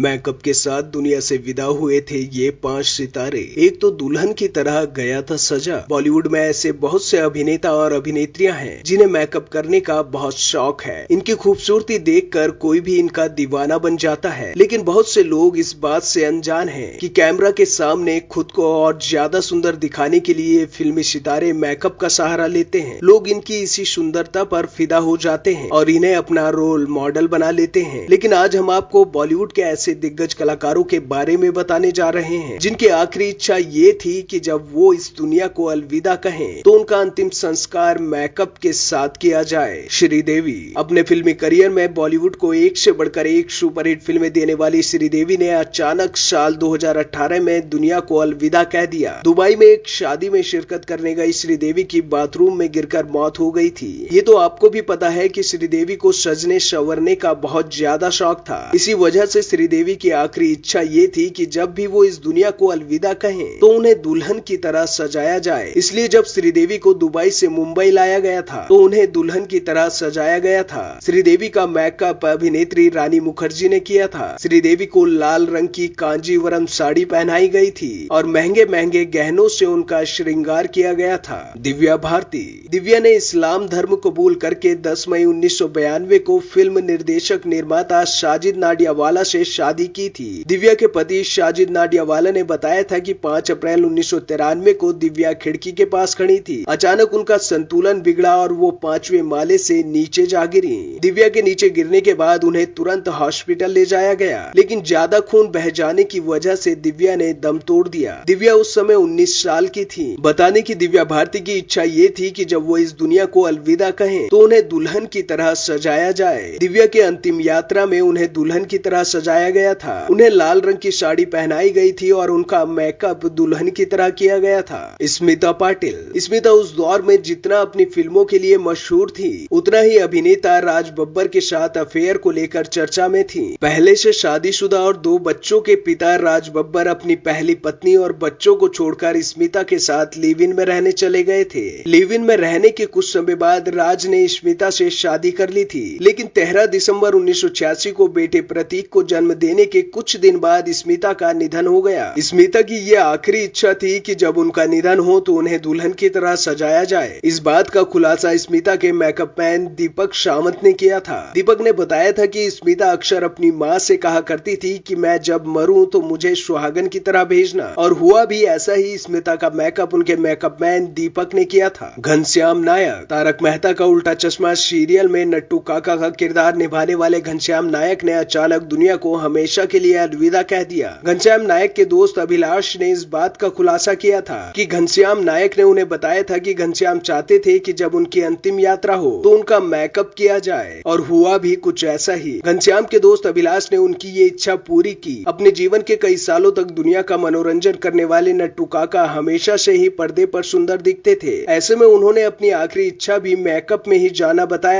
Makeup के साथ दुनिया से विदा हुए थे ये 5 सितारे। एक तो दुल्हन की तरह गया था सजा। बॉलीवुड में ऐसे बहुत से अभिनेता और अभिनेत्रियां हैं जिन्हें मेकअप करने का बहुत शौक है। इनकी खूबसूरती देखकर कोई भी इनका दीवाना बन जाता है, लेकिन बहुत से लोग इस बात से अनजान हैं कि कैमरा के सामने खुद को और ज्यादा सुंदर दिखाने के लिए फिल्मी सितारे मेकअप का सहारा लेते हैं। लोग इनकी इसी सुंदरता पर फिदा हो जाते हैं और इन्हें अपना रोल मॉडल बना लेते हैं। लेकिन आज हम आपको बॉलीवुड के ऐसे दिग्गज कलाकारों के बारे में बताने जा रहे हैं जिनकी आखिरी इच्छा ये थी कि जब वो इस दुनिया को अलविदा कहें तो उनका अंतिम संस्कार मेकअप के साथ किया जाए। श्रीदेवी अपने फिल्मी करियर में बॉलीवुड को एक से बढ़कर एक सुपरहिट फिल्में देने वाली श्रीदेवी ने अचानक साल 2018 में दुनिया को अलविदा कह दिया। दुबई में एक शादी में शिरकत करने गई श्रीदेवी की बाथरूम में गिरकर मौत हो गई थी। ये तो आपको भी पता है कि श्रीदेवी को सजने संवरने का बहुत ज्यादा शौक था। इसी वजह से श्रीदेवी की आखिरी इच्छा ये थी कि जब भी वो इस दुनिया को अलविदा कहें तो उन्हें दुल्हन की तरह सजाया जाए। इसलिए जब श्रीदेवी को दुबई से मुंबई लाया गया था तो उन्हें दुल्हन की तरह सजाया गया था। श्रीदेवी का मेकअप अभिनेत्री रानी मुखर्जी ने किया था। श्रीदेवी को लाल रंग की कांजीवरम साड़ी पहनाई गई थी और महंगे महंगे गहनों से उनका श्रृंगार किया गया था। दिव्या भारती। दिव्या ने इस्लाम धर्म कबूल करके 10 मई 1992 को फिल्म निर्देशक निर्माता साजिद नाडियावाला से शादी की थी। दिव्या के पति साजिद नाडियावाला ने बताया था कि 5 अप्रैल 1993 को दिव्या खिड़की के पास खड़ी थी। अचानक उनका संतुलन बिगड़ा और वो 5वें माले से नीचे जा गिरी। दिव्या के नीचे गिरने के बाद उन्हें तुरंत हॉस्पिटल ले जाया गया, लेकिन ज्यादा खून बह जाने की वजह से दिव्या ने दम तोड़ दिया। दिव्या उस समय 19 साल की थी। बताने की दिव्या भारती की इच्छा ये थी कि जब वो इस दुनिया को अलविदा कहें तो उन्हें दुल्हन की तरह सजाया जाए। दिव्या के अंतिम यात्रा में उन्हें दुल्हन की तरह सजाया गया था। उन्हें लाल रंग की साड़ी पहनाई गई थी और उनका मेकअप दुल्हन की तरह किया गया था। स्मिता पाटिल। स्मिता उस दौर में जितना अपनी फिल्मों के लिए मशहूर थी, उतना ही अभिनेता राज बब्बर के साथ अफेयर को लेकर चर्चा में थी। पहले से शादीशुदा और 2 बच्चों के पिता राज बब्बर अपनी पहली पत्नी और बच्चों को छोड़कर स्मिता के साथ लिव इन में रहने चले गए थे। लिव इन में रहने के कुछ समय बाद राज ने स्मिता से शादी कर ली थी, लेकिन 13 दिसंबर 1986 को बेटे प्रतीक को जन्म देने के कुछ दिन बाद स्मिता का निधन हो गया। स्मिता की यह आखिरी इच्छा थी कि जब उनका निधन हो तो उन्हें दुल्हन की तरह सजाया जाए। इस बात का खुलासा स्मिता के मेकअप मैन दीपक सावंत ने किया था। दीपक ने बताया था कि स्मिता अक्सर अपनी माँ से कहा करती थी कि मैं जब मरूं तो मुझे सुहागन की तरह भेजना, और हुआ भी ऐसा ही। स्मिता का मेकअप उनके मेकअप मैन दीपक ने किया था। घनश्याम नायक। तारक मेहता का उल्टा चश्मा सीरियल में नट्टू काका का किरदार निभाने वाले घनश्याम नायक ने अचानक दुनिया को हमेशा के लिए अलविदा कह दिया। घनश्याम नायक के दोस्त अभिलाष ने इस बात का खुलासा किया था कि घनश्याम नायक ने उन्हें बताया था कि घनश्याम चाहते थे कि जब उनकी अंतिम यात्रा हो तो उनका मेकअप किया जाए, और हुआ भी कुछ ऐसा ही। घनश्याम के दोस्त अभिलाष ने उनकी ये इच्छा पूरी की। अपने जीवन के कई सालों तक दुनिया का मनोरंजन करने वाले नट्टू काका हमेशा से ही पर्दे पर सुंदर दिखते थे। ऐसे में उन्होंने अपनी आखिरी इच्छा भी मेकअप में ही जाना बताया।